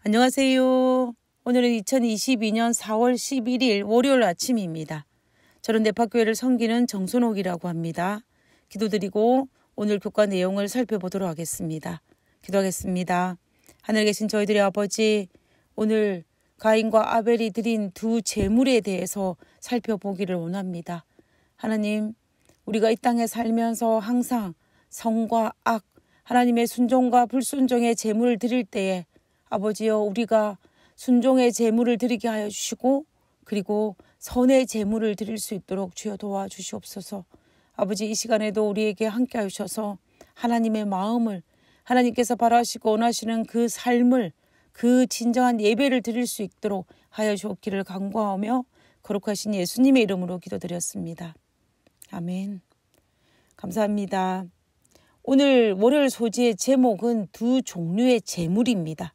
안녕하세요. 오늘은 2022년 4월 11일 월요일 아침입니다. 저는 대파교회를 섬기는 정순옥이라고 합니다. 기도드리고 오늘 교과 내용을 살펴보도록 하겠습니다. 기도하겠습니다. 하늘에 계신 저희들의 아버지, 오늘 가인과 아벨이 드린 두 제물에 대해서 살펴보기를 원합니다. 하나님, 우리가 이 땅에 살면서 항상 성과 악, 하나님의 순종과 불순종의 제물을 드릴 때에 아버지여, 우리가 순종의 제물을 드리게 하여 주시고 그리고 선의 제물을 드릴 수 있도록 주여 도와주시옵소서. 아버지, 이 시간에도 우리에게 함께 하셔서 하나님의 마음을, 하나님께서 바라시고 원하시는 그 삶을, 그 진정한 예배를 드릴 수 있도록 하여 주옵기를 간구하며 거룩하신 예수님의 이름으로 기도드렸습니다. 아멘. 감사합니다. 오늘 월요일 소지의 제목은 두 종류의 제물입니다.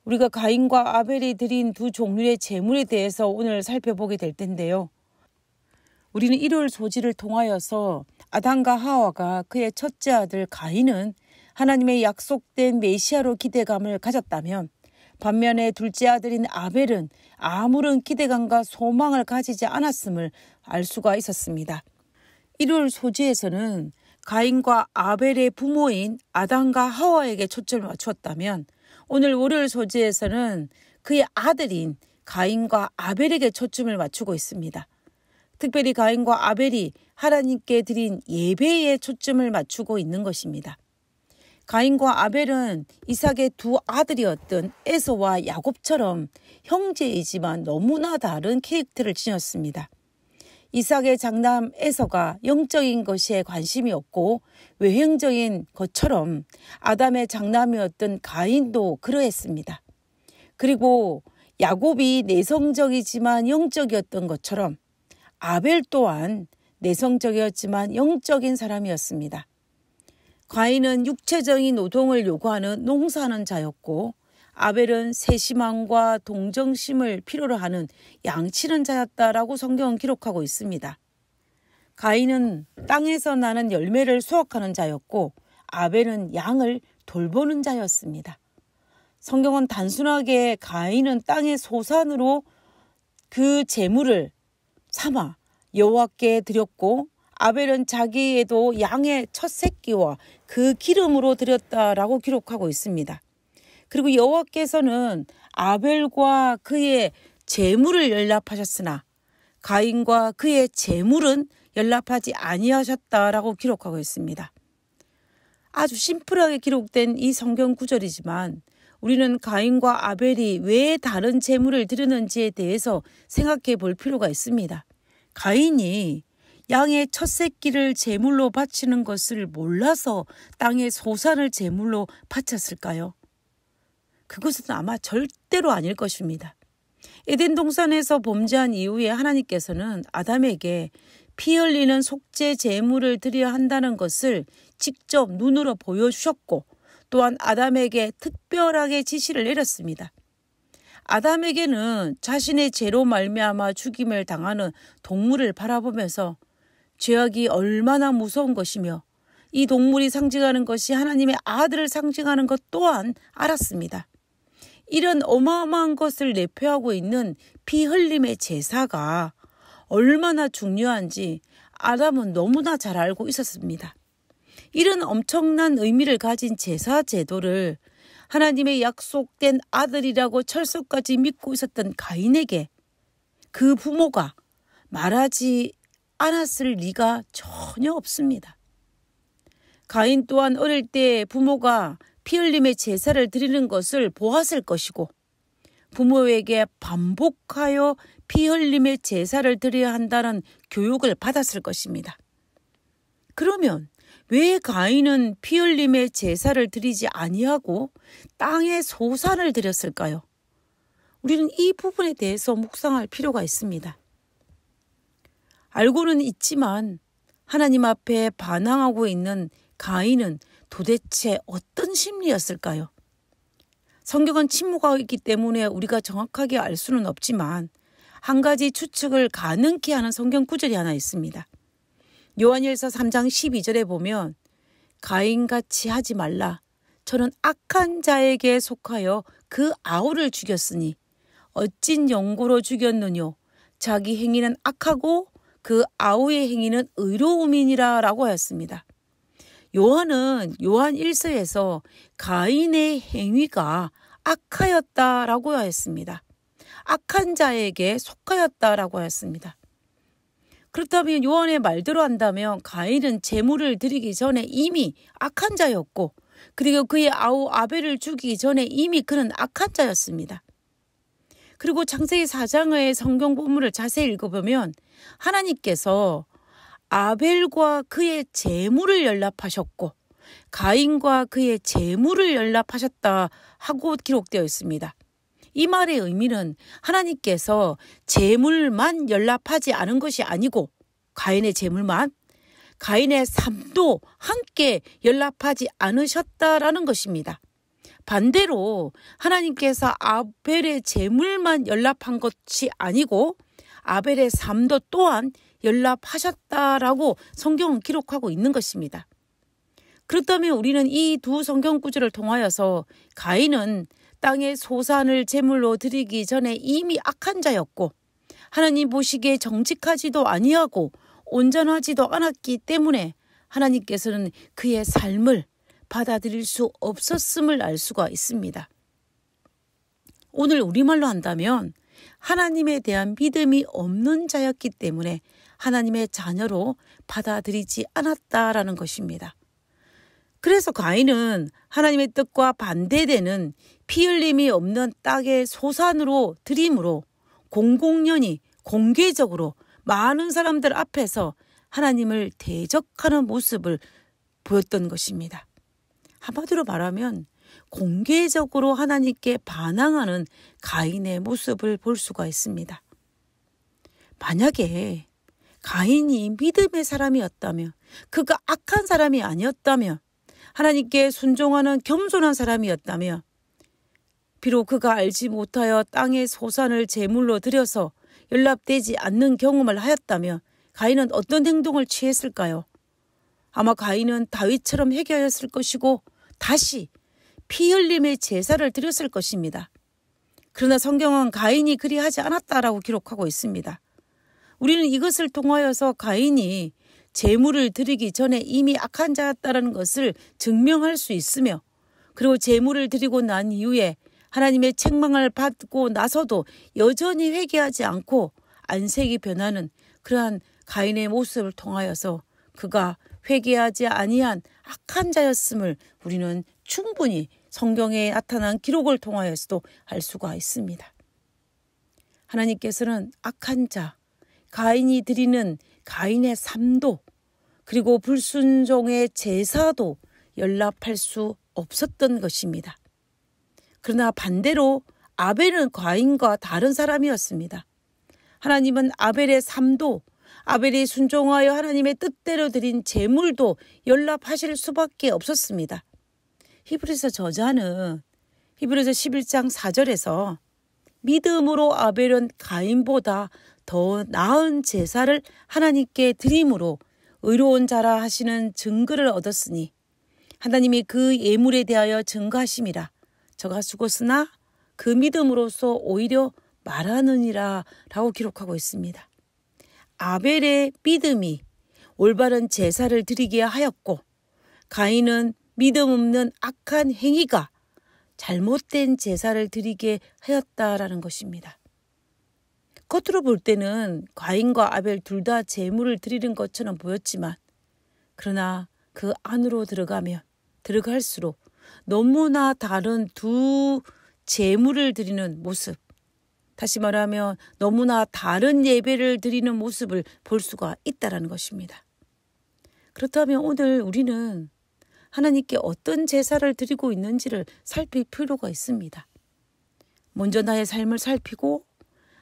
우리가 가인과 아벨이 드린 두 종류의 제물에 대해서 오늘 살펴보게 될 텐데요. 우리는 일요일 소지를 통하여서 아담과 하와가 그의 첫째 아들 가인은 하나님의 약속된 메시아로 기대감을 가졌다면, 반면에 둘째 아들인 아벨은 아무런 기대감과 소망을 가지지 않았음을 알 수가 있었습니다. 일요일 소지에서는 가인과 아벨의 부모인 아담과 하와에게 초점을 맞추었다면, 오늘 월요일 소지에서는 그의 아들인 가인과 아벨에게 초점을 맞추고 있습니다. 특별히 가인과 아벨이 하나님께 드린 예배에 초점을 맞추고 있는 것입니다. 가인과 아벨은 이삭의 두 아들이었던 에서와 야곱처럼 형제이지만 너무나 다른 캐릭터를 지녔습니다. 이삭의 장남 에서가 영적인 것에 관심이 없고 외형적인 것처럼 아담의 장남이었던 가인도 그러했습니다. 그리고 야곱이 내성적이지만 영적이었던 것처럼 아벨 또한 내성적이었지만 영적인 사람이었습니다. 가인은 육체적인 노동을 요구하는 농사하는 자였고, 아벨은 세심함과 동정심을 필요로 하는 양치는 자였다라고 성경은 기록하고 있습니다. 가인은 땅에서 나는 열매를 수확하는 자였고, 아벨은 양을 돌보는 자였습니다. 성경은 단순하게 가인은 땅의 소산으로 그 제물을 삼아 여호와께 드렸고, 아벨은 자기에도 양의 첫 새끼와 그 기름으로 드렸다라고 기록하고 있습니다. 그리고 여호와께서는 아벨과 그의 제물을 연락하셨으나 가인과 그의 제물은 연락하지 아니하셨다라고 기록하고 있습니다. 아주 심플하게 기록된 이 성경 구절이지만 우리는 가인과 아벨이 왜 다른 제물을 드리는지에 대해서 생각해 볼 필요가 있습니다. 가인이 양의 첫 새끼를 제물로 바치는 것을 몰라서 땅의 소산을 제물로 바쳤을까요? 그것은 아마 절대로 아닐 것입니다. 에덴 동산에서 범죄한 이후에 하나님께서는 아담에게 피 흘리는 속죄 제물을 드려야 한다는 것을 직접 눈으로 보여주셨고, 또한 아담에게 특별하게 지시를 내렸습니다. 아담에게는 자신의 죄로 말미암아 죽임을 당하는 동물을 바라보면서 죄악이 얼마나 무서운 것이며 이 동물이 상징하는 것이 하나님의 아들을 상징하는 것 또한 알았습니다. 이런 어마어마한 것을 내포하고 있는 피 흘림의 제사가 얼마나 중요한지 아담은 너무나 잘 알고 있었습니다. 이런 엄청난 의미를 가진 제사 제도를 하나님의 약속된 아들이라고 철석까지 믿고 있었던 가인에게 그 부모가 말하지 않았을 리가 전혀 없습니다. 가인 또한 어릴 때 부모가 피 흘림의 제사를 드리는 것을 보았을 것이고, 부모에게 반복하여 피 흘림의 제사를 드려야 한다는 교육을 받았을 것입니다. 그러면 왜 가인은 피 흘림의 제사를 드리지 아니하고 땅의 소산을 드렸을까요? 우리는 이 부분에 대해서 묵상할 필요가 있습니다. 알고는 있지만 하나님 앞에 반항하고 있는 가인은 도대체 어떤 심리였을까요? 성경은 침묵하고 있기 때문에 우리가 정확하게 알 수는 없지만 한 가지 추측을 가능케 하는 성경 구절이 하나 있습니다. 요한일서 3장 12절에 보면 가인같이 하지 말라. 저는 악한 자에게 속하여 그 아우를 죽였으니 어찐 영고로 죽였느뇨. 자기 행위는 악하고 그 아우의 행위는 의로움이니라 라고 하였습니다. 요한은 요한 1서에서 가인의 행위가 악하였다라고 하였습니다. 악한 자에게 속하였다라고 하였습니다. 그렇다면 요한의 말대로 한다면 가인은 제물을 드리기 전에 이미 악한 자였고, 그리고 그의 아우 아벨을 죽이기 전에 이미 그는 악한 자였습니다. 그리고 창세기 4장의 성경 본문을 자세히 읽어보면 하나님께서 아벨과 그의 제물을 연락하셨고 가인과 그의 제물을 연락하셨다 하고 기록되어 있습니다. 이 말의 의미는 하나님께서 제물만 연락하지 않은 것이 아니고 가인의 제물만, 가인의 삶도 함께 연락하지 않으셨다라는 것입니다. 반대로 하나님께서 아벨의 제물만 연락한 것이 아니고 아벨의 삶도 또한 연락하셨다라고 성경은 기록하고 있는 것입니다. 그렇다면 우리는 이 두 성경 구절을 통하여서 가인은 땅의 소산을 제물로 드리기 전에 이미 악한 자였고 하나님 보시기에 정직하지도 아니하고 온전하지도 않았기 때문에 하나님께서는 그의 삶을 받아들일 수 없었음을 알 수가 있습니다. 오늘 우리말로 한다면 하나님에 대한 믿음이 없는 자였기 때문에 하나님의 자녀로 받아들이지 않았다라는 것입니다. 그래서 가인은 하나님의 뜻과 반대되는 피 흘림이 없는 땅의 소산으로 드림으로 공공연히 공개적으로 많은 사람들 앞에서 하나님을 대적하는 모습을 보였던 것입니다. 한마디로 말하면 공개적으로 하나님께 반항하는 가인의 모습을 볼 수가 있습니다. 만약에 가인이 믿음의 사람이었다면, 그가 악한 사람이 아니었다면, 하나님께 순종하는 겸손한 사람이었다면, 비록 그가 알지 못하여 땅의 소산을 제물로 드려서 연락되지 않는 경험을 하였다면 가인은 어떤 행동을 취했을까요? 아마 가인은 다윗처럼 회개하였을 것이고 다시 피 흘림의 제사를 드렸을 것입니다. 그러나 성경은 가인이 그리하지 않았다라고 기록하고 있습니다. 우리는 이것을 통하여서 가인이 제물을 드리기 전에 이미 악한 자였다는 것을 증명할 수 있으며, 그리고 제물을 드리고 난 이후에 하나님의 책망을 받고 나서도 여전히 회개하지 않고 안색이 변하는 그러한 가인의 모습을 통하여서 그가 회개하지 아니한 악한 자였음을 우리는 충분히 성경에 나타난 기록을 통하여서도 알 수가 있습니다. 하나님께서는 악한 자, 가인이 드리는 가인의 삶도 그리고 불순종의 제사도 연락할 수 없었던 것입니다. 그러나 반대로 아벨은 가인과 다른 사람이었습니다. 하나님은 아벨의 삶도, 아벨이 순종하여 하나님의 뜻대로 드린 제물도 연락하실 수밖에 없었습니다. 히브리서 저자는 히브리서 11장 4절에서 믿음으로 아벨은 가인보다 더 나은 제사를 하나님께 드림으로 의로운 자라 하시는 증거를 얻었으니 하나님이 그 예물에 대하여 증거하심이라. 저가 죽었으나 그 믿음으로써 오히려 말하느니라 라고 기록하고 있습니다. 아벨의 믿음이 올바른 제사를 드리게 하였고 가인은 믿음 없는 악한 행위가 잘못된 제사를 드리게 하였다라는 것입니다. 겉으로 볼 때는 가인과 아벨 둘 다 제물을 드리는 것처럼 보였지만 그러나 그 안으로 들어갈수록 너무나 다른 두 제물을 드리는 모습, 다시 말하면 너무나 다른 예배를 드리는 모습을 볼 수가 있다는 것입니다. 그렇다면 오늘 우리는 하나님께 어떤 제사를 드리고 있는지를 살필 필요가 있습니다. 먼저 나의 삶을 살피고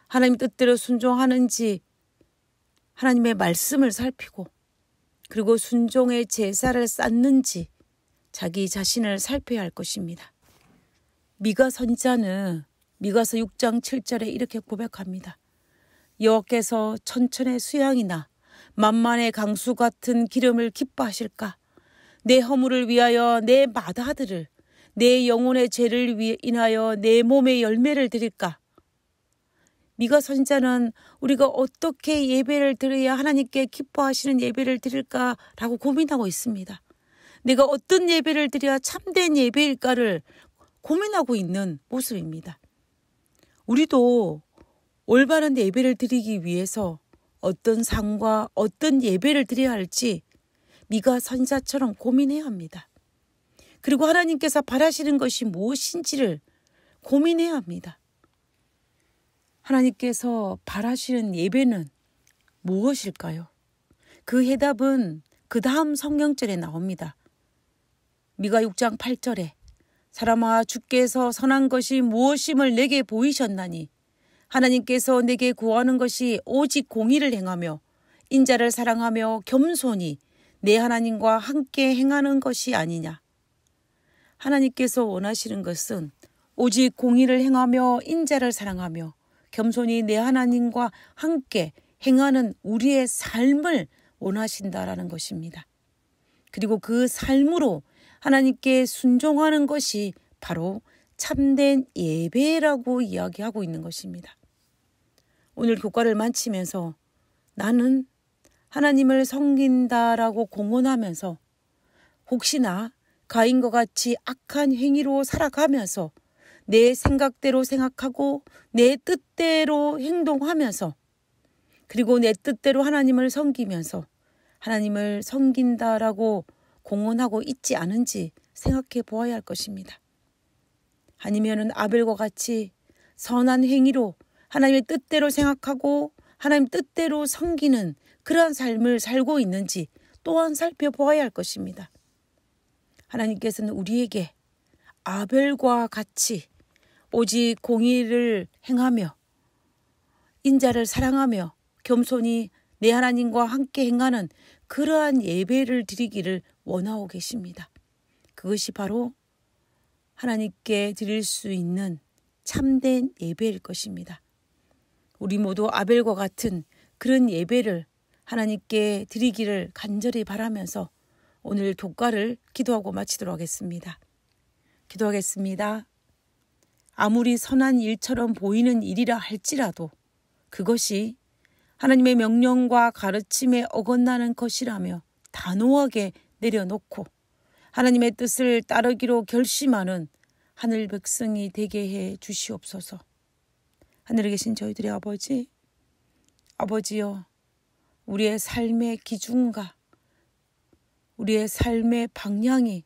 하나님 뜻대로 순종하는지 하나님의 말씀을 살피고 그리고 순종의 제사를 쌓는지 자기 자신을 살펴야 할 것입니다. 미가 선지자는 미가서 6장 7절에 이렇게 고백합니다. 여호와께서 천천의 수양이나 만만의 강수 같은 기름을 기뻐하실까? 내 허물을 위하여 내 맏아들을 내 영혼의 죄를 인하여 내 몸의 열매를 드릴까? 미가 선지자는 우리가 어떻게 예배를 드려야 하나님께 기뻐하시는 예배를 드릴까라고 고민하고 있습니다. 내가 어떤 예배를 드려야 참된 예배일까를 고민하고 있는 모습입니다. 우리도 올바른 예배를 드리기 위해서 어떤 상과 어떤 예배를 드려야 할지 미가 선지자처럼 고민해야 합니다. 그리고 하나님께서 바라시는 것이 무엇인지를 고민해야 합니다. 하나님께서 바라시는 예배는 무엇일까요? 그 해답은 그 다음 성경절에 나옵니다. 미가 6장 8절에 사람아 주께서 선한 것이 무엇임을 내게 보이셨나니 하나님께서 내게 구하는 것이 오직 공의를 행하며 인자를 사랑하며 겸손히 내 하나님과 함께 행하는 것이 아니냐. 하나님께서 원하시는 것은 오직 공의를 행하며 인자를 사랑하며 겸손히 내 하나님과 함께 행하는 우리의 삶을 원하신다라는 것입니다. 그리고 그 삶으로 하나님께 순종하는 것이 바로 참된 예배라고 이야기하고 있는 것입니다. 오늘 교과를 마치면서 나는 하나님을 섬긴다라고 공언하면서 혹시나 가인과 같이 악한 행위로 살아가면서 내 생각대로 생각하고 내 뜻대로 행동하면서 그리고 내 뜻대로 하나님을 섬기면서 하나님을 섬긴다라고 공언하고 있지 않은지 생각해 보아야 할 것입니다. 아니면은 아벨과 같이 선한 행위로 하나님의 뜻대로 생각하고 하나님 뜻대로 섬기는 그러한 삶을 살고 있는지 또한 살펴보아야 할 것입니다. 하나님께서는 우리에게 아벨과 같이 오직 공의를 행하며 인자를 사랑하며 겸손히 내 하나님과 함께 행하는 그러한 예배를 드리기를 원하고 계십니다. 그것이 바로 하나님께 드릴 수 있는 참된 예배일 것입니다. 우리 모두 아벨과 같은 그런 예배를 하나님께 드리기를 간절히 바라면서 오늘 교과를 기도하고 마치도록 하겠습니다. 기도하겠습니다. 아무리 선한 일처럼 보이는 일이라 할지라도 그것이 하나님의 명령과 가르침에 어긋나는 것이라며 단호하게 내려놓고 하나님의 뜻을 따르기로 결심하는 하늘 백성이 되게 해 주시옵소서. 하늘에 계신 저희들의 아버지, 아버지여, 우리의 삶의 기준과 우리의 삶의 방향이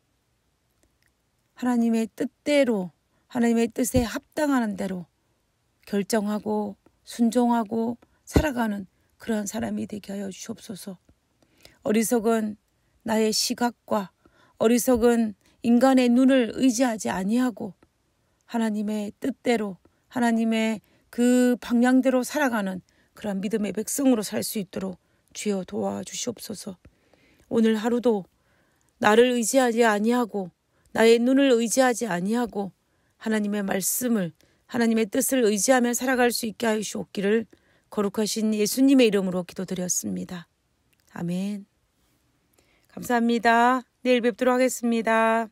하나님의 뜻대로 하나님의 뜻에 합당하는 대로 결정하고 순종하고 살아가는 그러한 사람이 되게 하여 주옵소서. 어리석은 나의 시각과 어리석은 인간의 눈을 의지하지 아니하고 하나님의 뜻대로 하나님의 그 방향대로 살아가는 그러한 믿음의 백성으로 살 수 있도록 주여 도와주시옵소서. 오늘 하루도 나를 의지하지 아니하고 나의 눈을 의지하지 아니하고 하나님의 말씀을 하나님의 뜻을 의지하며 살아갈 수 있게 하여 주옵기를 거룩하신 예수님의 이름으로 기도드렸습니다. 아멘. 감사합니다. 내일 뵙도록 하겠습니다.